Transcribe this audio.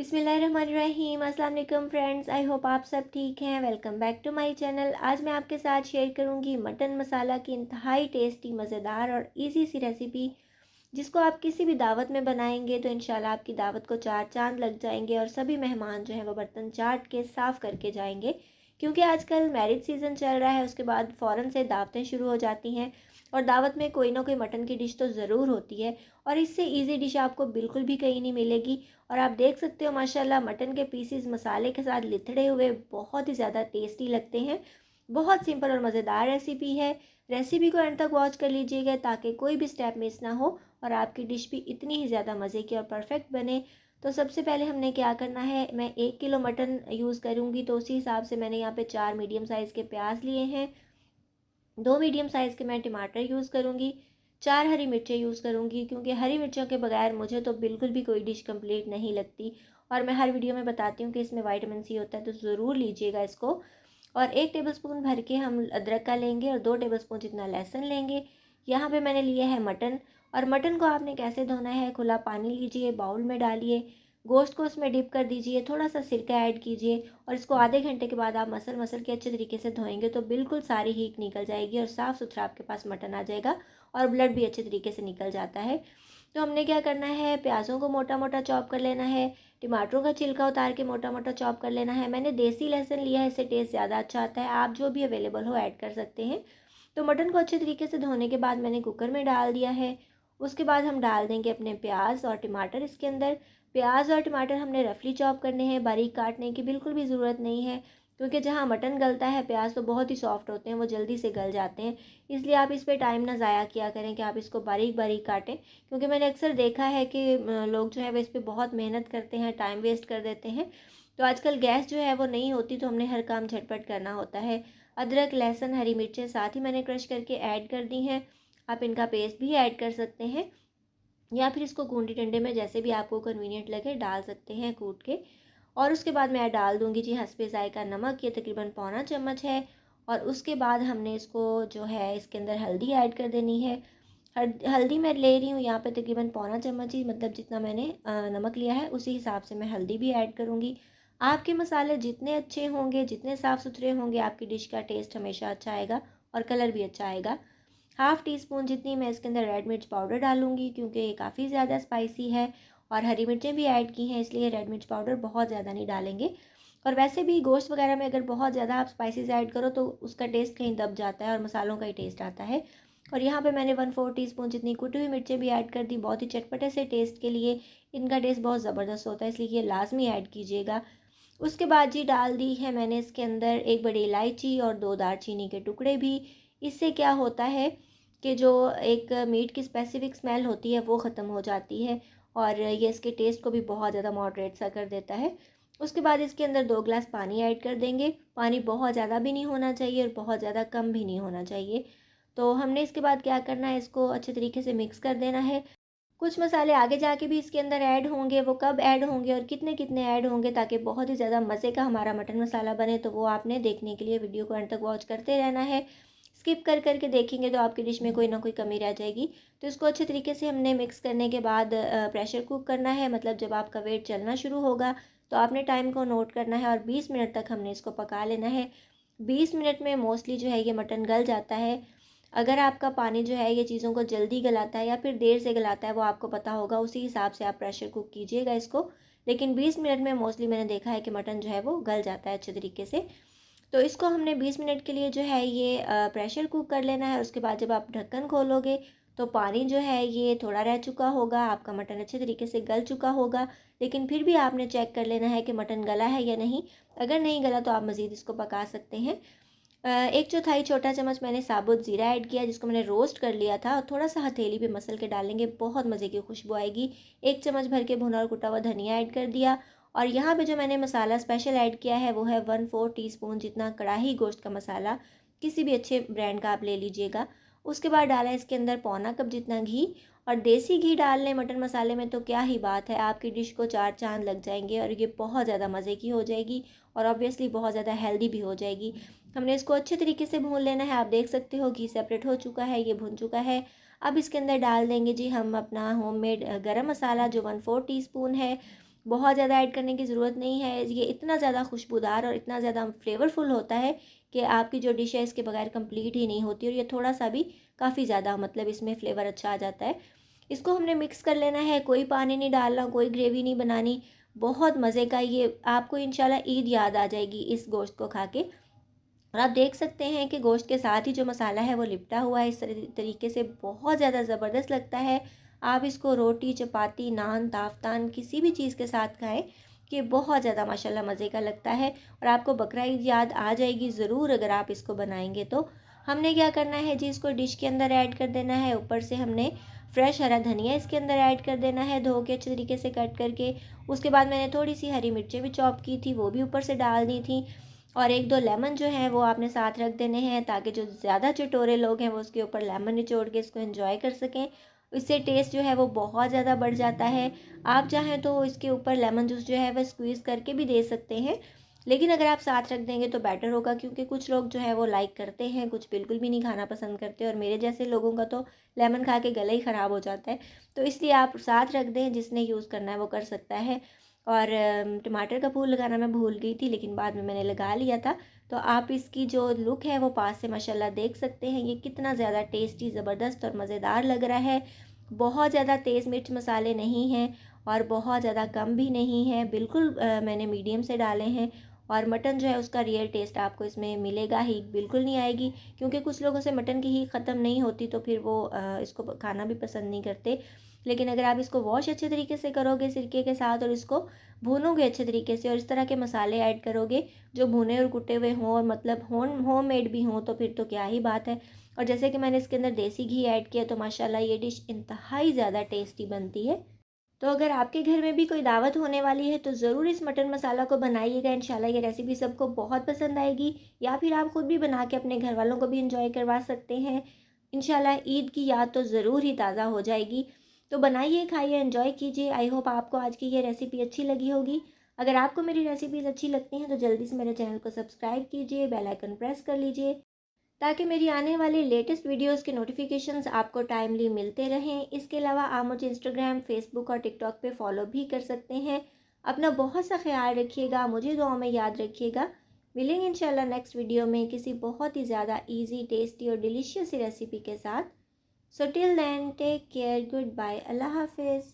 बिस्मिल्लाहिर्रहमानिर्रहीम। अस्सलाम वालेकुम फ्रेंड्स, आई होप आप सब ठीक हैं। Welcome back to my channel. आज मैं आपके साथ शेयर करूंगी मटन मसाला की इंतहाई टेस्टी, मज़ेदार और इजी सी रेसिपी, जिसको आप किसी भी दावत में बनाएंगे तो इंशाल्लाह आपकी दावत को चार चांद लग जाएंगे और सभी मेहमान जो हैं वो बर्तन चाट के साफ़ करके जाएंगे। क्योंकि आजकल मैरिज सीज़न चल रहा है, उसके बाद फ़ौरन से दावतें शुरू हो जाती हैं और दावत में कोई ना कोई मटन की डिश तो ज़रूर होती है। और इससे इजी डिश आपको बिल्कुल भी कहीं नहीं मिलेगी। और आप देख सकते हो माशाल्लाह मटन के पीसीज मसाले के साथ लिथड़े हुए बहुत ही ज़्यादा टेस्टी लगते हैं। बहुत सिंपल और मज़ेदार रेसिपी है। रेसिपी को एंड तक वॉच कर लीजिएगा ताकि कोई भी स्टेप मिस ना हो और आपकी डिश भी इतनी ही ज़्यादा मज़े की और परफेक्ट बने। तो सबसे पहले हमने क्या करना है, मैं 1 किलो मटन यूज़ करूँगी तो उसी हिसाब से मैंने यहाँ पे 4 मीडियम साइज़ के प्याज लिए हैं। 2 मीडियम साइज़ के मैं टमाटर यूज़ करूँगी। 4 हरी मिर्चें यूज़ करूँगी, क्योंकि हरी मिर्चों के बगैर मुझे तो बिल्कुल भी कोई डिश कंप्लीट नहीं लगती। और मैं हर वीडियो में बताती हूँ कि इसमें विटामिन सी होता है, तो ज़रूर लीजिएगा इसको। और 1 टेबलस्पून भर के हम अदरक का लेंगे और 2 टेबलस्पून जितना लहसुन लेंगे। यहाँ पे मैंने लिया है मटन। और मटन को आपने कैसे धोना है, खुला पानी लीजिए, बाउल में डालिए, गोश्त को उसमें डिप कर दीजिए, थोड़ा सा सिरका ऐड कीजिए और इसको आधे घंटे के बाद आप मसल मसल के अच्छे तरीके से धोएंगे तो बिल्कुल सारी हीट निकल जाएगी और साफ़ सुथरा आपके पास मटन आ जाएगा और ब्लड भी अच्छे तरीके से निकल जाता है। तो हमने क्या करना है, प्याज़ों को मोटा मोटा चॉप कर लेना है, टमाटरों का छिलका उतार के मोटा मोटा चॉप कर लेना है। मैंने देसी लहसुन लिया है, इससे टेस्ट ज़्यादा अच्छा आता है। आप जो भी अवेलेबल हो ऐड कर सकते हैं। तो मटन को अच्छे तरीके से धोने के बाद मैंने कुकर में डाल दिया है। उसके बाद हम डाल देंगे अपने प्याज और टमाटर इसके अंदर। प्याज और टमाटर हमने रफली चॉप करने हैं, बारीक काटने की बिल्कुल भी ज़रूरत नहीं है, क्योंकि जहाँ मटन गलता है प्याज तो बहुत ही सॉफ्ट होते हैं, वो जल्दी से गल जाते हैं। इसलिए आप इस पर टाइम ना ज़ाया किया करें कि आप इसको बारीक बारीक काटें, क्योंकि मैंने अक्सर देखा है कि लोग जो है वो इस पर बहुत मेहनत करते हैं, टाइम वेस्ट कर देते हैं। तो आजकल गैस जो है वो नहीं होती, तो हमने हर काम झटपट करना होता है। अदरक, लहसुन, हरी मिर्चें साथ ही मैंने क्रश करके ऐड कर दी हैं। आप इनका पेस्ट भी ऐड कर सकते हैं या फिर इसको कूंडी डंडे में जैसे भी आपको कन्वीनियंट लगे डाल सकते हैं कूट के। और उसके बाद मैं डाल दूंगी जी हस्बे ज़ायका नमक, ये तकरीबन पौना चम्मच है। और उसके बाद हमने इसको जो है इसके अंदर हल्दी ऐड कर देनी है। हल्दी मैं ले रही हूँ यहाँ पे तकरीबन पौना चम्मच ही, मतलब जितना मैंने नमक लिया है उसी हिसाब से मैं हल्दी भी ऐड करूँगी। आपके मसाले जितने अच्छे होंगे, जितने साफ़ सुथरे होंगे, आपकी डिश का टेस्ट हमेशा अच्छा आएगा और कलर भी अच्छा आएगा। हाफ़ टी स्पून जितनी मैं इसके अंदर रेड मिर्च पाउडर डालूंगी, क्योंकि ये काफ़ी ज़्यादा स्पाइसी है। और हरी मिर्चें भी ऐड की हैं, इसलिए रेड मिर्च पाउडर बहुत ज़्यादा नहीं डालेंगे। और वैसे भी गोश्त वगैरह में अगर बहुत ज़्यादा आप स्पाइसेस ऐड करो तो उसका टेस्ट कहीं दब जाता है और मसालों का ही टेस्ट आता है। और यहाँ पे मैंने 1/4 टीस्पून जितनी कुटी हुई मिर्चें भी ऐड कर दी, बहुत ही चटपटे से टेस्ट के लिए। इनका टेस्ट बहुत ज़बरदस्त होता है, इसलिए ये लाजमी ऐड कीजिएगा। उसके बाद जी डाल दी है मैंने इसके अंदर 1 बड़ी इलायची और 2 दालचीनी के टुकड़े भी। इससे क्या होता है कि जो एक मीट की स्पेसिफिक स्मेल होती है वो ख़त्म हो जाती है और ये इसके टेस्ट को भी बहुत ज़्यादा मॉडरेट सा कर देता है। उसके बाद इसके अंदर 2 गिलास पानी ऐड कर देंगे। पानी बहुत ज़्यादा भी नहीं होना चाहिए और बहुत ज़्यादा कम भी नहीं होना चाहिए। तो हमने इसके बाद क्या करना है, इसको अच्छे तरीके से मिक्स कर देना है। कुछ मसाले आगे जाके भी इसके अंदर ऐड होंगे, वो कब ऐड होंगे और कितने कितने ऐड होंगे ताकि बहुत ही ज़्यादा मज़े का हमारा मटन मसाला बने, तो वो आपने देखने के लिए वीडियो को एंड तक वॉच करते रहना है। स्किप कर करके देखेंगे तो आपकी डिश में कोई ना कोई कमी रह जाएगी। तो इसको अच्छे तरीके से हमने मिक्स करने के बाद प्रेशर कुक करना है, मतलब जब आपका वेट चलना शुरू होगा तो आपने टाइम को नोट करना है और 20 मिनट तक हमने इसको पका लेना है। 20 मिनट में मोस्टली जो है ये मटन गल जाता है। अगर आपका पानी जो है ये चीज़ों को जल्दी गलाता है या फिर देर से गलाता है वो आपको पता होगा, उसी हिसाब से आप प्रेशर कुक कीजिएगा इसको। लेकिन 20 मिनट में मोस्टली मैंने देखा है कि मटन जो है वो गल जाता है अच्छे तरीके से। तो इसको हमने 20 मिनट के लिए जो है ये प्रेशर कुक कर लेना है। उसके बाद जब आप ढक्कन खोलोगे तो पानी जो है ये थोड़ा रह चुका होगा, आपका मटन अच्छे तरीके से गल चुका होगा। लेकिन फिर भी आपने चेक कर लेना है कि मटन गला है या नहीं। अगर नहीं गला तो आप मज़ीद इसको पका सकते हैं। 1/4 छोटा चम्मच मैंने साबुत ज़ीरा ऐड किया, जिसको मैंने रोस्ट कर लिया था, और थोड़ा सा हथेली पे मसल के डालेंगे, बहुत मज़े की खुशबू आएगी। 1 चम्मच भर के भुना और कुटा हुआ धनिया ऐड कर दिया। और यहाँ पे जो मैंने मसाला स्पेशल ऐड किया है वो है 1/4 टीस्पून जितना कढ़ाई गोश्त का मसाला, किसी भी अच्छे ब्रांड का आप ले लीजिएगा। उसके बाद डाला इसके अंदर पौना कप जितना घी। और देसी घी डाल लें मटन मसाले में तो क्या ही बात है, आपकी डिश को चार चांद लग जाएंगे और ये बहुत ज़्यादा मज़े की हो जाएगी और ऑब्वियसली बहुत ज़्यादा हेल्दी भी हो जाएगी। हमने इसको अच्छे तरीके से भून लेना है। आप देख सकते हो घी सेपरेट हो चुका है, ये भुन चुका है। अब इसके अंदर डाल देंगे जी हम अपना होममेड गरम मसाला जो 1/4 टीस्पून है। बहुत ज़्यादा ऐड करने की ज़रूरत नहीं है। ये इतना ज़्यादा खुशबूदार और इतना ज़्यादा फ्लेवरफुल होता है कि आपकी जो डिश है इसके बगैर कंप्लीट ही नहीं होती। और ये थोड़ा सा भी काफ़ी ज़्यादा मतलब इसमें फ्लेवर अच्छा आ जाता है। इसको हमने मिक्स कर लेना है, कोई पानी नहीं डालना, कोई ग्रेवी नहीं बनानी। बहुत मज़े का ये आपको इंशाल्लाह ईद याद आ जाएगी इस गोश्त को खा के। और आप देख सकते हैं कि गोश्त के साथ ही जो मसाला है वो लिपटा हुआ है इस तरीके से, बहुत ज़्यादा ज़बरदस्त लगता है। आप इसको रोटी, चपाती, नान, ताफ़तान किसी भी चीज़ के साथ खाएं कि बहुत ज़्यादा माशाल्लाह मज़े का लगता है। और आपको बकरा ईद याद आ जाएगी ज़रूर अगर आप इसको बनाएंगे तो। हमने क्या करना है जी, इसको डिश के अंदर ऐड कर देना है। ऊपर से हमने फ्रेश हरा धनिया इसके अंदर ऐड कर देना है, धो के अच्छे तरीके से कट करके। उसके बाद मैंने थोड़ी सी हरी मिर्चें भी चॉप की थी, वो भी ऊपर से डाल दी थी। और एक दो लेमन जो है वो आपने साथ रख देने हैं, ताकि जो ज़्यादा चटोरे लोग हैं वो उसके ऊपर लेमन निचोड़ के इसको एंजॉय कर सकें। इससे टेस्ट जो है वो बहुत ज़्यादा बढ़ जाता है। आप चाहें तो इसके ऊपर लेमन जूस जो है वह स्क्वीज़ करके भी दे सकते हैं, लेकिन अगर आप साथ रख देंगे तो बेटर होगा, क्योंकि कुछ लोग जो है वो लाइक करते हैं, कुछ बिल्कुल भी नहीं खाना पसंद करते। और मेरे जैसे लोगों का तो लेमन खा के गला ही ख़राब हो जाता है। तो इसलिए आप साथ रख दें, जिसने यूज़ करना है वो कर सकता है। और टमाटर का फूल लगाना मैं भूल गई थी, लेकिन बाद में मैंने लगा लिया था। तो आप इसकी जो लुक है वो पास से माशाल्लाह देख सकते हैं, ये कितना ज़्यादा टेस्टी, ज़बरदस्त और मज़ेदार लग रहा है। बहुत ज़्यादा तेज़ मिर्च मसाले नहीं हैं और बहुत ज़्यादा कम भी नहीं है, बिल्कुल मैंने मीडियम से डाले हैं। और मटन जो है उसका रियल टेस्ट आपको इसमें मिलेगा ही, बिल्कुल नहीं आएगी, क्योंकि कुछ लोगों से मटन की ही ख़त्म नहीं होती तो फिर वो इसको खाना भी पसंद नहीं करते। लेकिन अगर आप इसको वॉश अच्छे तरीके से करोगे सिरके के साथ और इसको भूनोगे अच्छे तरीके से और इस तरह के मसाले ऐड करोगे जो भुने और कुटे हुए हों और मतलब होम मेड भी हों, तो फिर तो क्या ही बात है। और जैसे कि मैंने इसके अंदर देसी घी ऐड किया तो माशाल्लाह ये डिश इंतहाई ज़्यादा टेस्टी बनती है। तो अगर आपके घर में भी कोई दावत होने वाली है तो ज़रूर इस मटन मसाला को बनाइएगा, इंशाल्लाह ये रेसिपी सबको बहुत पसंद आएगी। या फिर आप खुद भी बना के अपने घर वालों को भी इंजॉय करवा सकते हैं। इंशाल्लाह ईद की याद तो ज़रूर ही ताज़ा हो जाएगी। तो बनाइए, खाइए, एंजॉय कीजिए। आई होप आपको आज की ये रेसिपी अच्छी लगी होगी। अगर आपको मेरी रेसिपीज़ अच्छी लगती हैं तो जल्दी से मेरे चैनल को सब्सक्राइब कीजिए, बेल आइकन प्रेस कर लीजिए, ताकि मेरी आने वाली लेटेस्ट वीडियोस के नोटिफिकेशंस आपको टाइमली मिलते रहें। इसके अलावा आप मुझे इंस्टाग्राम, फेसबुक और टिकटॉक पे फॉलो भी कर सकते हैं। अपना बहुत सा ख्याल रखिएगा, मुझे दुआ में याद रखिएगा। मिलेंगे इंशाल्लाह नेक्स्ट वीडियो में किसी बहुत ही ज़्यादा इजी, टेस्टी और डिलीशियस सी रेसिपी के साथ। So till then take care, goodbye, अल्लाह हाफिज़।